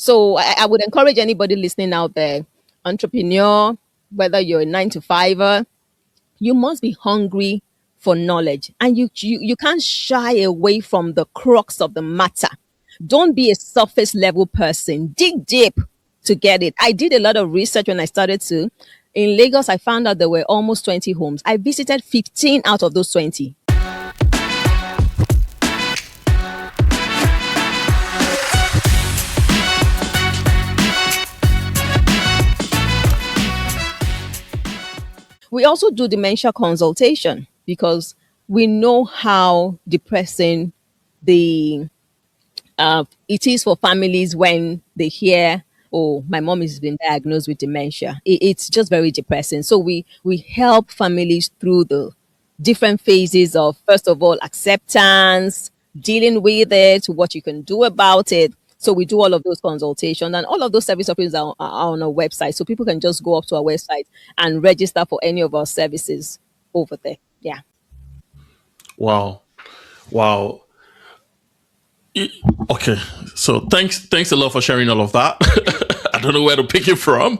So I would encourage anybody listening out there, entrepreneur, whether you're a 9 to 5er, you must be hungry for knowledge, and you can't shy away from the crux of the matter. Don't be a surface level person. Dig deep to get it. I did a lot of research when I started to. In Lagos, I found out there were almost 20 homes. I visited 15 out of those 20. We also do dementia consultation because we know how depressing the it is for families when they hear, "Oh, my mom has been diagnosed with dementia." It's just very depressing. So we help families through the different phases of, first of all, acceptance, dealing with it, what you can do about it. So we do all of those consultations, and all of those service offerings are on our website. So people can just go up to our website and register for any of our services over there. Yeah. Wow. Wow. I- Okay. So thanks a lot for sharing all of that. I don't know where to pick it from.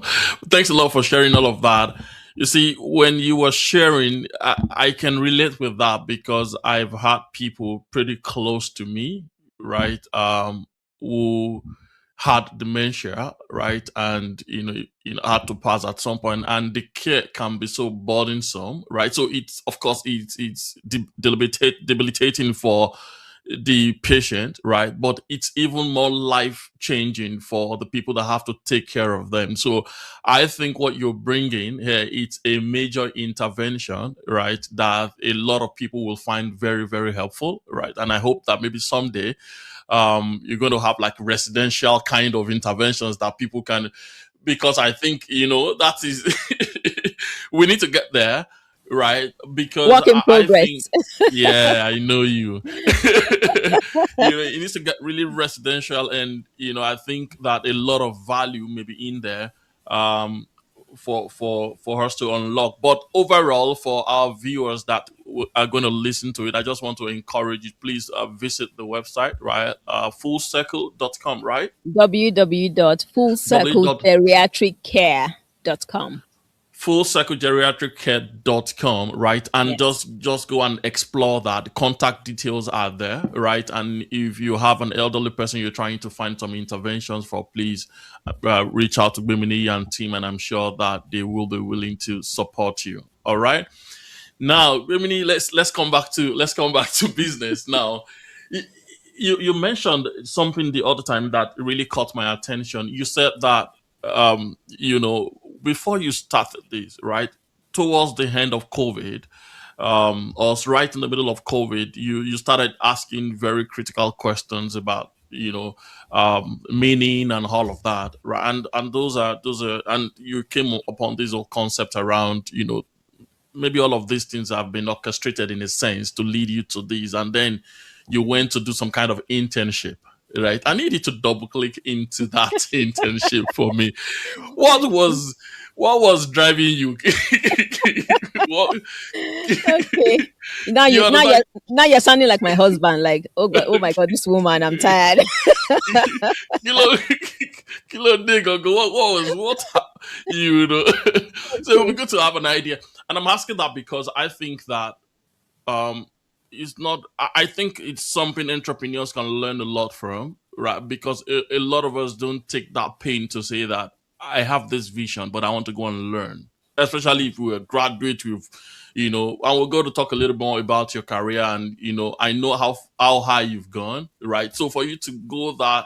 Thanks a lot for sharing all of that. You see, when you were sharing, I can relate with that because I've had people pretty close to me, right? Who had dementia, right? And had to pass at some point, and the care can be so burdensome, right? So it's, of course, it's debilitating for the patient, right? But it's even more life changing for the people that have to take care of them. So I think what you're bringing here, it's a major intervention, right? That a lot of people will find very, very helpful, right? And I hope that maybe someday you're going to have like residential kind of interventions that people can, because I think, that is, we need to get there, right? Because Work in I think, progress. yeah, I know you. It needs to get really residential, and I think that a lot of value may be in there, um, for us to unlock. But overall, for our viewers that are going to listen to it, I just want to encourage you. Please visit the website, right? Fullcircle.com, right? www www.fullcirclegeriatriccare.com. fullcirclegeriatriccare.com, right? And Yes. just go and explore that. The contact details are there, right? And if you have an elderly person you're trying to find some interventions for, please reach out to Gbeminiyi and team, and I'm sure that they will be willing to support you. All right. Now, Gbeminiyi, let's come back to business now. Y- you mentioned something the other time that really caught my attention. You said that before you started this, right, towards the end of COVID, or right in the middle of COVID, you started asking very critical questions about meaning and all of that, right? And those are, and you came upon this whole concept around maybe all of these things have been orchestrated in a sense to lead you to these, and then you went to do some kind of internship, right? I need you to double click into that internship for me. What was driving you? what, Okay. Now you understand? now you're sounding like my husband. Like, oh God, oh my God, this woman, I'm tired. Kilo, kilo nigga, go. You know? So it would be Okay. good to have an idea, and I'm asking that because I think that um it's not I think it's something entrepreneurs can learn a lot from, right? Because a lot of us don't take that pain to say that I have this vision but I want to go and learn, especially if we're a graduate with and we're going to talk a little more about your career, and I know how high you've gone, right? So for you to go that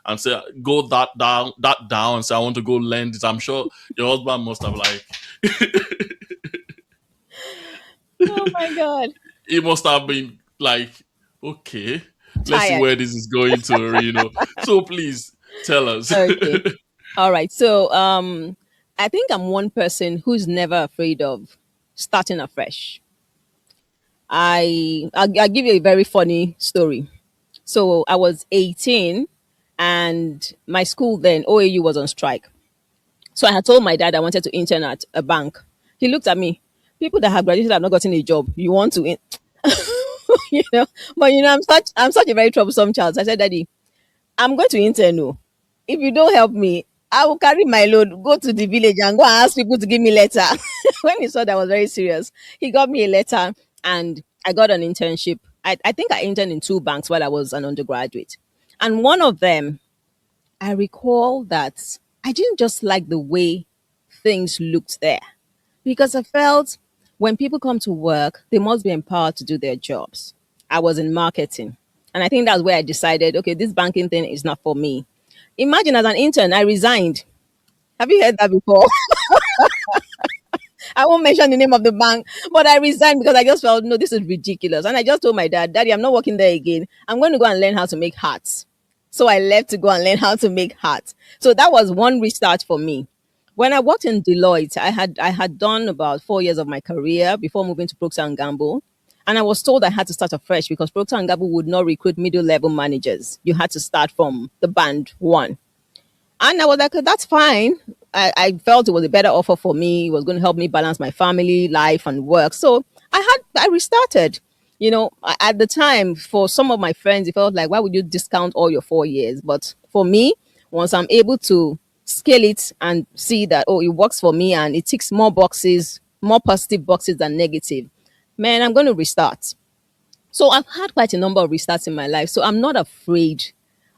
and say go that down and say I want to go learn this, I'm sure your husband must have like Oh my God. he must have been like, okay, let's see Tired. where this is going to. So please tell us. Okay. All right. So I think I'm one person who's never afraid of starting afresh. I'll give you a very funny story. So I was 18 and my school then, OAU, was on strike. So I had told my dad I wanted to intern at a bank. He looked at me. People that have graduated have not gotten a job. You want to, but I'm such a very troublesome child. So I said, Daddy, I'm going to intern. No. If you don't help me, I will carry my load, go to the village and go and ask people to give me letter. When he saw that I was very serious, he got me a letter and I got an internship. I think I interned in two banks while I was an undergraduate. And one of them, I recall that I didn't just like the way things looked there because I felt when people come to work, they must be empowered to do their jobs. I was in marketing. And I think that's where I decided, okay, this banking thing is not for me. Imagine as an intern, I resigned. Have you heard that before? I won't mention the name of the bank, but I resigned because I just felt, no, this is ridiculous. And I just told my dad, Daddy, I'm not working there again. I'm going to go and learn how to make hats. So I left to go and learn how to make hats. So that was one restart for me. When I worked in Deloitte, I had done about 4 years of my career before moving to Procter and Gamble. And I was told I had to start afresh because Procter and Gamble would not recruit middle level managers. You had to start from the band one. And I was like, that's fine. I felt it was a better offer for me. It was going to help me balance my family life and work. So I restarted. At the time, for some of my friends, it felt like, why would you discount all your 4 years? But for me, once I'm able to scale it and see that, oh, it works for me and it ticks more boxes, more positive boxes than negative, man, I'm going to restart. So I've had quite a number of restarts in my life. So I'm not afraid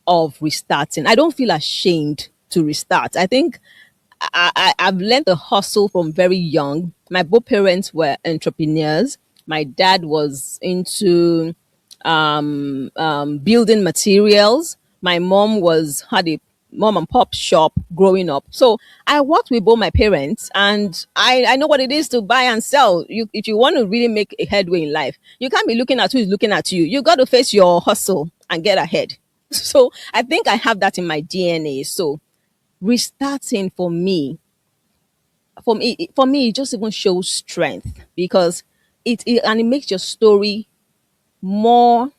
of restarting. I don't feel ashamed to restart. I think I've learned the hustle from very young. My both parents were entrepreneurs. My dad was into building materials. My mom had a mom and pop shop growing up. So I worked with both my parents and I know what it is to buy and sell. If you want to really make a headway in life, you can't be looking at who is looking at you. You got to face your hustle and get ahead. So I think I have that in my DNA. So restarting for me, it just even shows strength because it makes your story more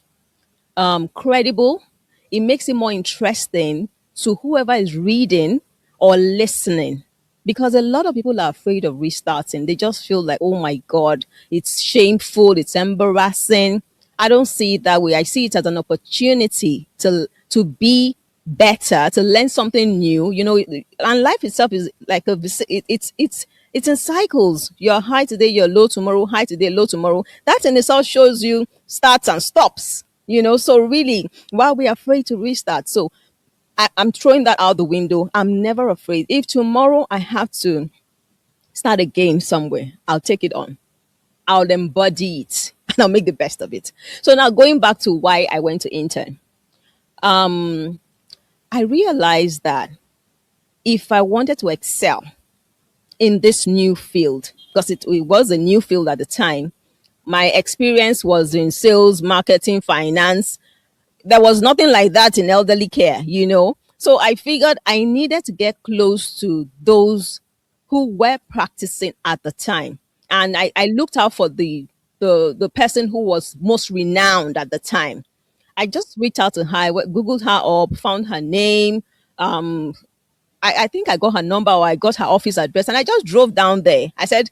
credible. It makes it more interesting to whoever is reading or listening. Because a lot of people are afraid of restarting. They just feel like, oh my God, it's shameful, it's embarrassing. I don't see it that way. I see it as an opportunity to be better, to learn something new. And life itself is like it's in cycles. You're high today, you're low tomorrow, high today, low tomorrow. That in itself shows you starts and stops. So really, why are we afraid to restart? So I'm throwing that out the window. I'm never afraid. If tomorrow I have to start again somewhere, I'll take it on. I'll embody it and I'll make the best of it. So now going back to why I went to intern, I realized that if I wanted to excel in this new field, because it was a new field at the time, my experience was in sales, marketing, finance. There was nothing like that in elderly care. So I figured I needed to get close to those who were practicing at the time. And I looked out for the person who was most renowned at the time. I just reached out to her, Googled her up, found her name. I think I got her number or I got her office address and I just drove down there. I said,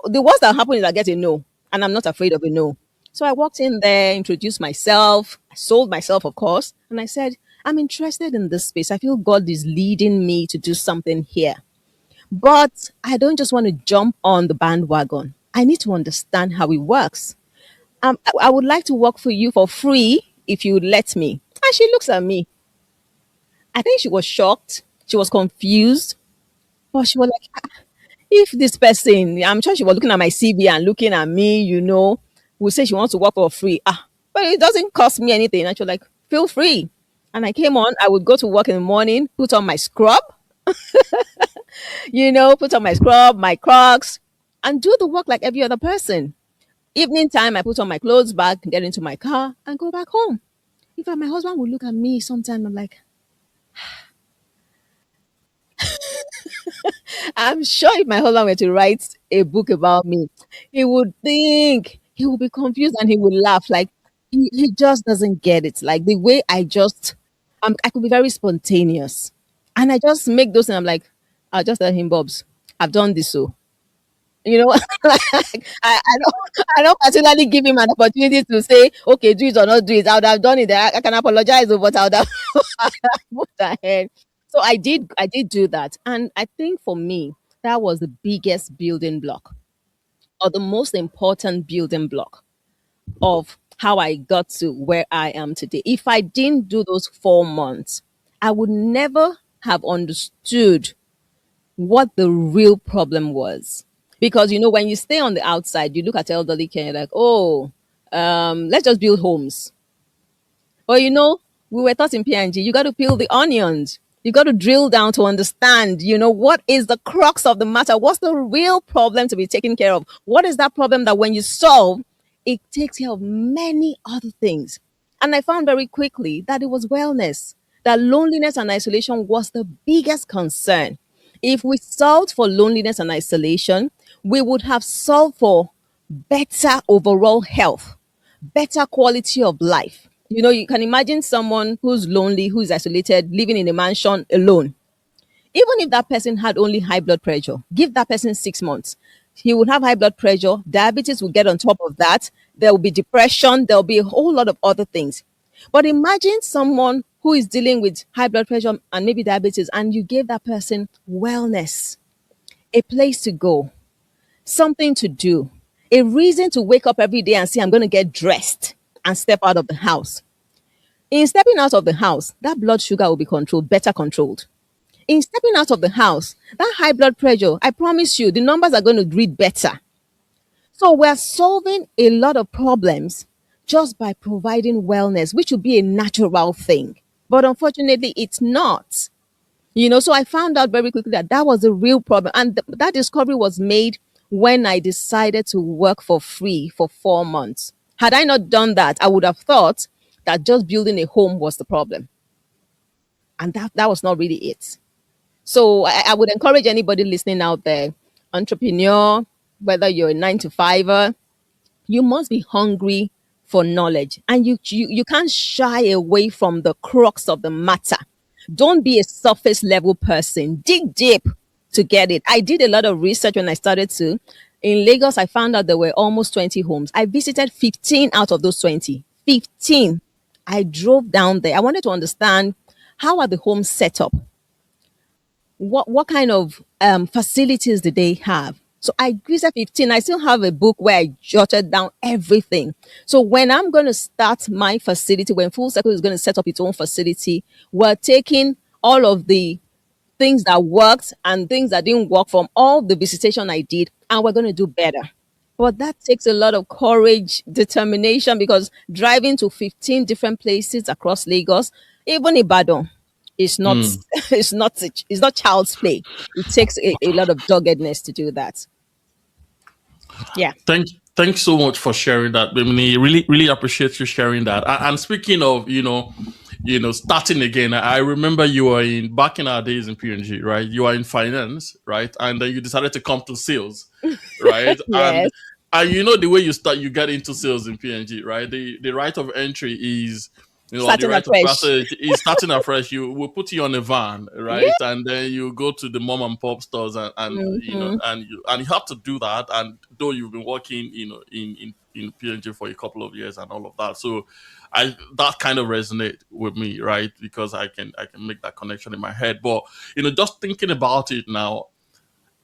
the worst that happened is I get a no, and I'm not afraid of a no. So I walked in there, introduced myself, I sold myself, of course, and I said, I'm interested in this space. I feel God is leading me to do something here. But I don't just want to jump on the bandwagon. I need to understand how it works. I would like to work for you for free if you would let me. And she looks at me. I think she was shocked. She was confused. But she was like, if this person, I'm sure she was looking at my CV and looking at me, will say she wants to work for free. But it doesn't cost me anything. And she was like, feel free. And I came on, I would go to work in the morning, put on my scrub, put on my scrub, my Crocs, and do the work like every other person. Evening time, I put on my clothes back, get into my car, and go back home. In fact, my husband would look at me sometimes. I'm like, I'm sure if my husband were to write a book about me, he would think, he would be confused and he would laugh. Like, he just doesn't get it. Like, the way I could be very spontaneous. And I just make those, and I'm like, I'll just tell him, Bobs, I've done this. So, like, I don't particularly give him an opportunity to say, okay, do it or not do it. I would have done it. I can apologize, but I would have moved ahead. So I did do that. And I think for me, that was the biggest building block, or the most important building block of how I got to where I am today. If I didn't do those 4 months, I would never have understood what the real problem was. Because when you stay on the outside, you look at elderly care, you're like, oh, let's just build homes. But we were taught in P&G, you got to peel the onions. You got to drill down to understand, what is the crux of the matter? What's the real problem to be taken care of? What is that problem that when you solve, it takes care of many other things? And I found very quickly that it was wellness, that loneliness and isolation was the biggest concern. If we solved for loneliness and isolation, we would have solved for better overall health, better quality of life. You can imagine someone who's lonely, who's isolated, living in a mansion alone. Even if that person had only high blood pressure, give that person 6 months. He would have high blood pressure, diabetes will get on top of that. There will be depression, there will be a whole lot of other things. But imagine someone who is dealing with high blood pressure and maybe diabetes, and you gave that person wellness, a place to go, something to do, a reason to wake up every day and say, I'm going to get dressed and step out of the house. In stepping out of the house, that blood sugar will be controlled, better controlled. In stepping out of the house, that high blood pressure, I promise you, the numbers are going to read better. So we're solving a lot of problems just by providing wellness, which would be a natural thing. But unfortunately, it's not. So I found out very quickly that that was a real problem. And that discovery was made when I decided to work for free for 4 months. Had I not done that, I would have thought that just building a home was the problem. And that was not really it. So I would encourage anybody listening out there, entrepreneur, whether you're a 9 to 5er, you must be hungry for knowledge, and you can't shy away from the crux of the matter. Don't be a surface level person. Dig deep to get it. I did a lot of research when I started to. In Lagos, I found out there were almost 20 homes. I visited 15 out of those 20. 15. I drove down there. I wanted to understand, how are the homes set up? What kind of facilities do they have? So I visited 15. I still have a book where I jotted down everything. So when I'm going to start my facility, when Full Circle is going to set up its own facility, we're taking all of the things that worked and things that didn't work from all the visitation I did, and we're going to do better. But that takes a lot of courage, determination, because driving to 15 different places across Lagos, even Ibadan, is not Mm. it's not child's play. It takes a lot of doggedness to do that. Yeah. Thanks so much for sharing that, Bimini. Really appreciate you sharing that. And speaking of, starting again, I remember you were in back in our days in PNG, right? You are in finance, right? And then you decided to come to sales, right? Yes. And the way you get into sales in PNG, right? The right of entry is, the Starting right of afresh. passage is starting afresh. You will put you on a van, Yeah. right? And then you go to the mom and pop stores, Hmm. and you have to do that. And though you've been working, in PNG for a couple of years and all of that, so I that kind of resonate with me, right? Because I can make that connection in my head. But just thinking about it now,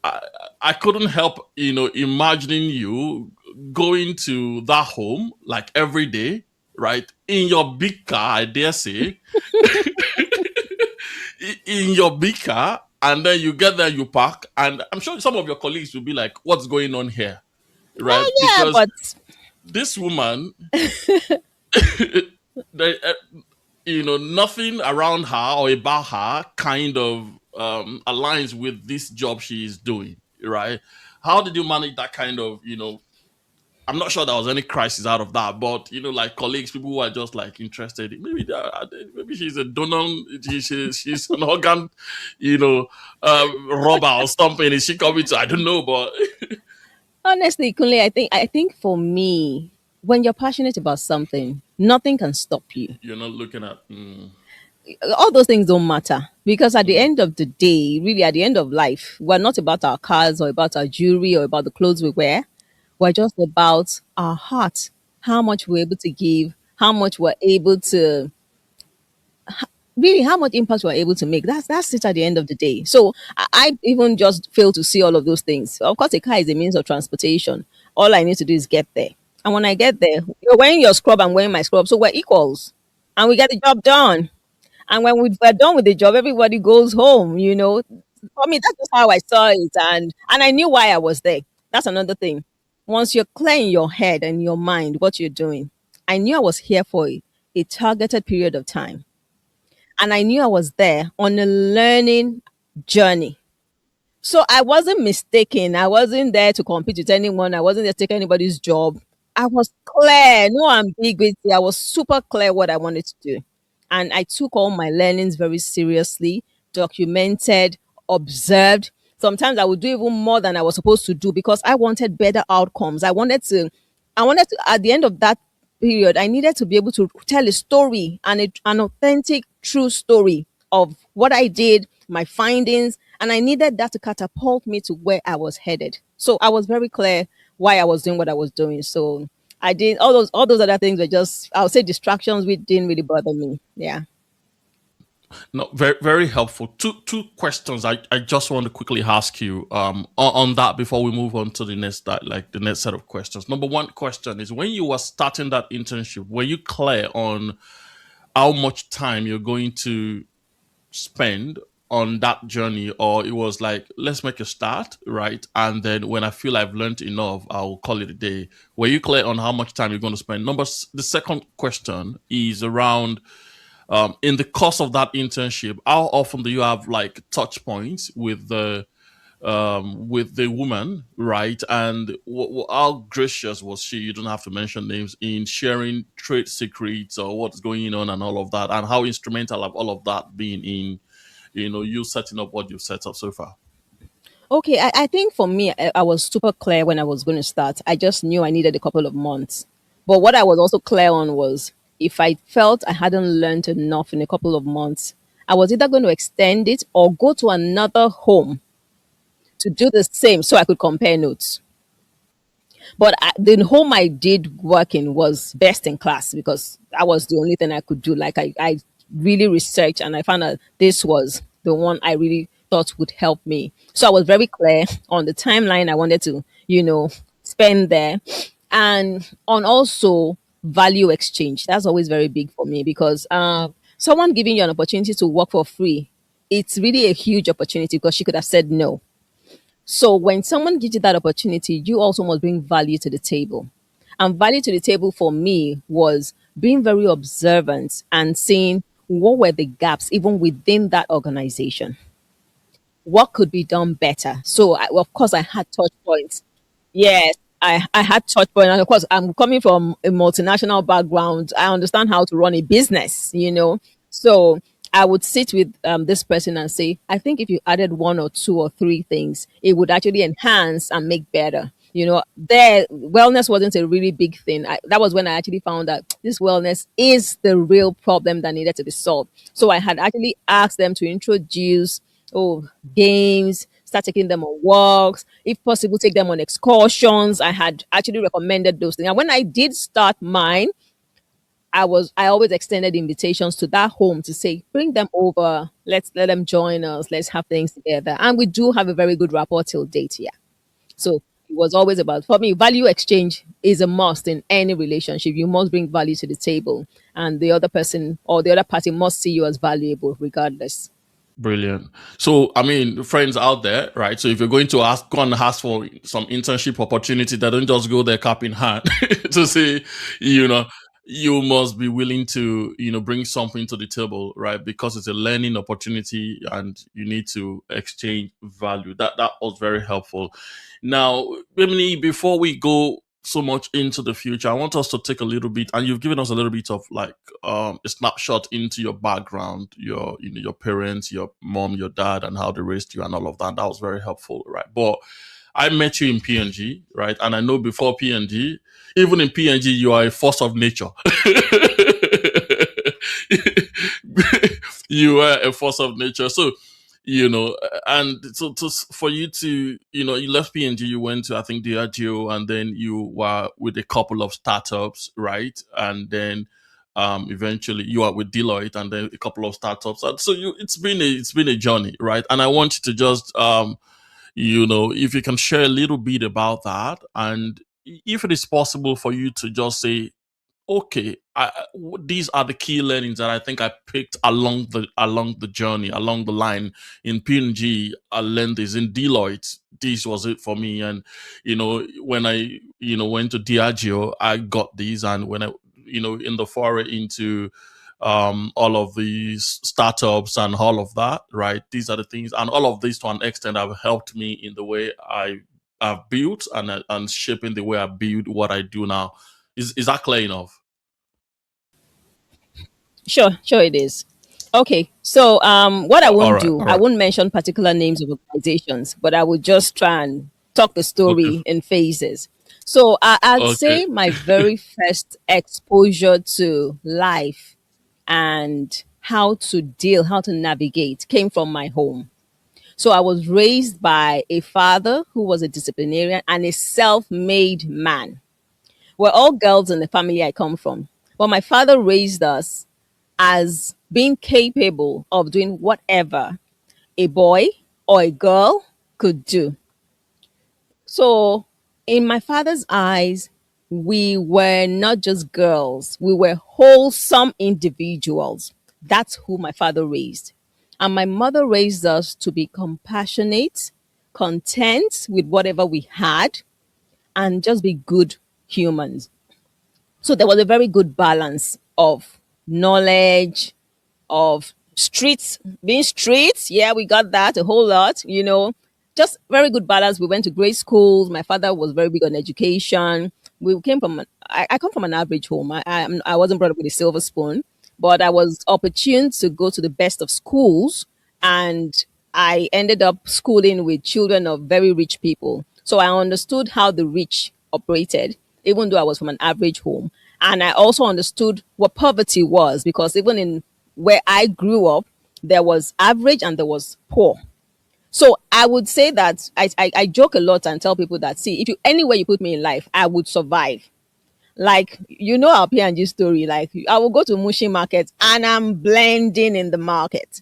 I, I couldn't help, imagining you going to that home like every day, right? In your big car, I dare say, in your big car, and then you get there, you park, and I'm sure some of your colleagues will be like, "What's going on here?" Right? Yeah, Because but this woman, the, nothing around her or about her kind of aligns with this job she is doing, right? How did you manage that kind of, I'm not sure there was any crisis out of that, but like colleagues, people who are just like interested. Maybe maybe she's a donor, she's an organ, you know, robber or something. Is she coming to? I don't know, but honestly, Kunle, I think for me, when you're passionate about something, nothing can stop you. you're not looking at. All those things don't matter, because at the Mm, end of the day, really at the end of life, we're not about our cars or about our jewelry or about the clothes we wear. We're just about our heart, how much we're able to give, how much we're able to really how much impact we're able to make. That's it at the end of the day. So I even just fail to see all of those things. Of course, a car is a means of transportation. All I need to do is get there. And when I get there, you're wearing your scrub, I'm wearing my scrub. So we're equals. And we get the job done. And when we're done with the job, everybody goes home, you know. For me, that's just how I saw it. And I knew why I was there. That's another thing. Once you're clear in your head and your mind what you're doing, I knew I was here for a targeted period of time. And I knew I was there on a learning journey. So I wasn't mistaken. I wasn't there to compete with anyone. I wasn't there to take anybody's job. I was clear, no ambiguity. I was super clear what I wanted to do. And I took all my learnings very seriously, documented, observed. Sometimes I would do even more than I was supposed to do because I wanted better outcomes. I wanted to, at the end of that period, I needed to be able to tell a story and an authentic, true story of what I did, my findings, and I needed that to catapult me to where I was headed. So I was very clear why I was doing what I was doing. So I did all those other things were just, I would say, distractions which didn't really bother me. Yeah. No, very very helpful. Two questions I just want to quickly ask you on that before we move on to the next the next set of questions. Number one question is, when you were starting that internship, were you clear on how much time you're going to spend on that journey, or it was like, let's make a start, right, and then when I feel I've learned enough, I'll call it a day? Were you clear on how much time you're going to spend? The second question is around, in the course of that internship, how often do you have like touch points with the woman, right? And how gracious was she? You don't have to mention names, in sharing trade secrets or what's going on and all of that, and how instrumental have all of that been in, you setting up what you've set up so far? Okay, I think for me, I was super clear when I was going to start. I just knew I needed a couple of months. But what I was also clear on was if I felt I hadn't learned enough in a couple of months, I was either going to extend it or go to another home to do the same so I could compare notes. But the home I did work in was best in class because that was the only thing I could do. Like I really researched and I found out this was the one I really thought would help me. So I was very clear on the timeline I wanted to, spend there, and on also value exchange. That's always very big for me because someone giving you an opportunity to work for free, it's really a huge opportunity because she could have said no. So when someone gives you that opportunity, you also must bring value to the table. And value to the table for me was being very observant and seeing what were the gaps even within that organization. What could be done better? So of course I had touch points. Yes, I had touch point. And of course, I'm coming from a multinational background. I understand how to run a business. So I would sit with this person and say, I think if you added one or two or three things, it would actually enhance and make better. Their wellness wasn't a really big thing. That was when I actually found out this wellness is the real problem that needed to be solved. So I had actually asked them to introduce games, start taking them on walks, if possible, take them on excursions. I had actually recommended those things. And when I did start mine, I always extended invitations to that home to say, bring them over, let's let them join us, let's have things together. And we do have a very good rapport till date here. So it was always about, for me, value exchange is a must in any relationship. You must bring value to the table, and the other person or the other party must see you as valuable regardless. Brilliant. So, I mean, friends out there, right? So, if you're going to go and ask for some internship opportunity, that don't just go there cap in hand to say, you know, you must be willing to, bring something to the table, right? Because it's a learning opportunity and you need to exchange value. That was very helpful. Now, Bimini, before we go so much into the future, I want us to take a little bit, and you've given us a little bit of like a snapshot into your background, your parents, your mom, your dad, and how they raised you, and all of that. That was very helpful, right? But I met you in PNG, right? And I know before PNG, even in PNG, you are a force of nature. You are a force of nature. So, and so for you to, you left PNG, you went to, I think, Diageo, and then you were with a couple of startups, right? And then eventually you are with Deloitte, and then a couple of startups. And so it's been a journey, right? And I want you to just if you can share a little bit about that, and if it is possible for you to just say, okay, these are the key learnings that I think I picked along the journey, along the line. In P&G, I learned this. In Deloitte, this was it for me. And when I went to Diageo, I got these. And when I in the foray into all of these startups and all of that, right? These are the things, and all of these to an extent have helped me in the way I've built, and shaping the way I build what I do now. Is that clear enough? Sure, sure it is. Okay, so what I All won't right, do, all I right. won't mention particular names of organizations, but I would just try and talk the Okay, story in phases. So I'd okay, say my very first exposure to life and how to navigate came from my home. So I was raised by a father who was a disciplinarian and a self-made man. We're all girls in the family I come from. But my father raised us as being capable of doing whatever a boy or a girl could do. So, in my father's eyes, we were not just girls, we were wholesome individuals. That's who my father raised. And my mother raised us to be compassionate, content with whatever we had, and just be good humans. So there was a very good balance of knowledge, of streets, being streets. Yeah, we got that a whole lot. Just very good balance. We went to great schools. My father was very big on education. We came from, I come from an average home. I wasn't brought up with a silver spoon, but I was opportune to go to the best of schools, and I ended up schooling with children of very rich people. So I understood how the rich operated, even though I was from an average home. And I also understood what poverty was, because even in where I grew up, there was average and there was poor. So I would say that I joke a lot and tell people that, see, if you anywhere you put me in life, I would survive. Like, our P&G story. Like, I will go to Mushi market and I'm blending in the market.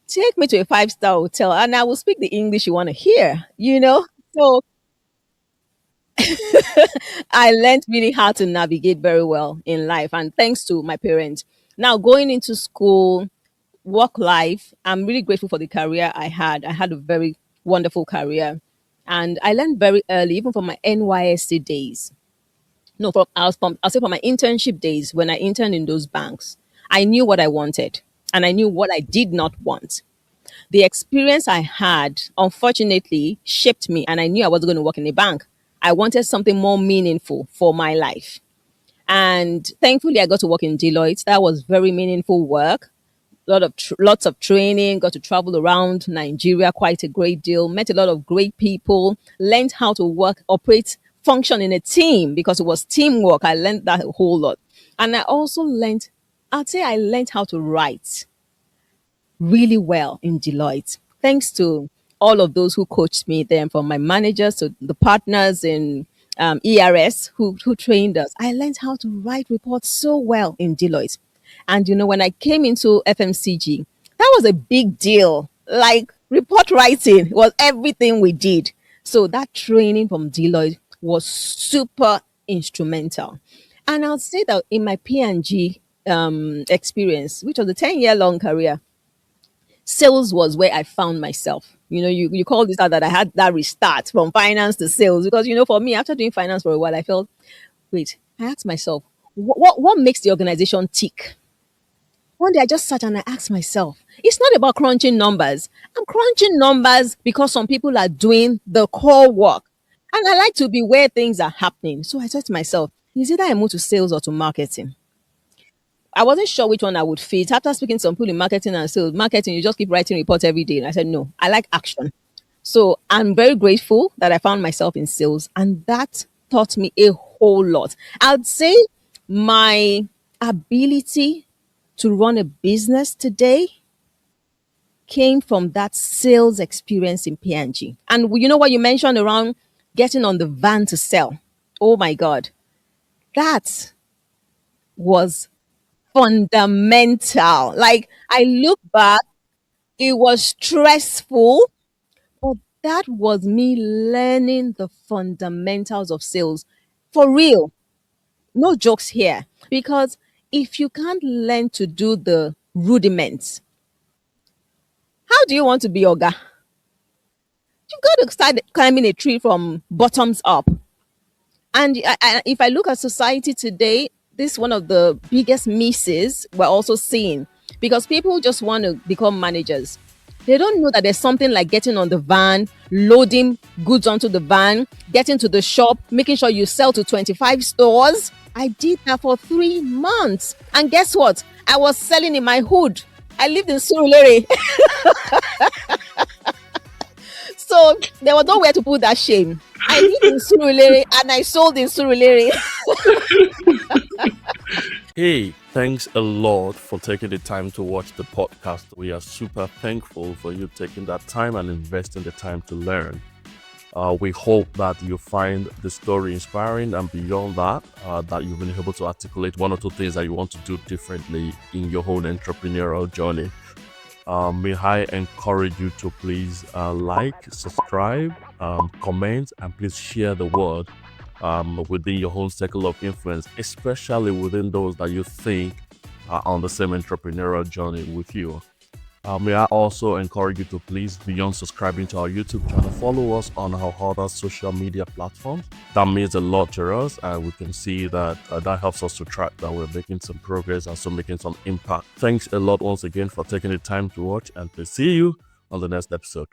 Take me to a five-star hotel and I will speak the English you want to hear. So I learned really how to navigate very well in life, and thanks to my parents. Now, going into school, work life, I'm really grateful for the career I had. I had a very wonderful career. And I learned very early, even from my NYSC days. No, I'll say from my internship days when I interned in those banks. I knew what I wanted and I knew what I did not want. The experience I had, unfortunately, shaped me, and I knew I wasn't going to work in a bank. I wanted something more meaningful for my life. And thankfully, I got to work in Deloitte. That was very meaningful work. Lots of training. Got to travel around Nigeria quite a great deal. Met a lot of great people. Learned how to work, operate, function in a team, because it was teamwork. I learned that a whole lot, and I also learned. I'd say I learned how to write really well in Deloitte, thanks to all of those who coached me then, from my managers to the partners in ERS who trained us. I learned how to write reports so well in Deloitte. And when I came into FMCG, that was a big deal. Like, report writing was everything we did. So that training from Deloitte was super instrumental. And I'll say that in my P&G experience, which was a 10-year long career, sales was where I found myself. You call this out that I had that restart from finance to sales, because for me, after doing finance for a while, I felt, wait, I asked myself, what makes the organization tick? One day I just sat and I asked myself, it's not about crunching numbers. I'm crunching numbers because some people are doing the core work. And I like to be where things are happening. So I said to myself, is either I move to sales or to marketing. I wasn't sure which one I would fit. After speaking to some people in marketing and sales, marketing, you just keep writing reports every day. And I said, no, I like action. So I'm very grateful that I found myself in sales, and that taught me a whole lot. I'd say my ability to run a business today came from that sales experience in P&G. And you know what you mentioned around getting on the van to sell? Oh my God. That was fundamental. Like I look back, it was stressful, but that was me learning the fundamentals of sales. For real. No jokes here. Because if you can't learn to do the rudiments, how do you want to be Oga? You got to start climbing a tree from bottoms up. And if I look at society today, this is one of the biggest misses we're also seeing because people just want to become managers. They don't know that there's something like getting on the van, loading goods onto the van, getting to the shop, making sure you sell to 25 stores. I did that for 3 months. And guess what? I was selling in my hood. I lived in Surulere. So there was nowhere to put that shame. I lived in Surulere and I sold in Surulere. Hey, thanks a lot for taking the time to watch the podcast. We are super thankful for you taking that time and investing the time to learn. We hope that you find the story inspiring, and beyond that, that you've been able to articulate one or two things that you want to do differently in your own entrepreneurial journey. May I encourage you to please like, subscribe, comment, and please share the word within your own circle of influence, especially within those that you think are on the same entrepreneurial journey with you. May I also encourage you to please, beyond subscribing to our YouTube channel, follow us on our other social media platforms. That means a lot to us, and we can see that that helps us to track that we're making some progress and so making some impact. Thanks a lot once again for taking the time to watch, and to see you on the next episode.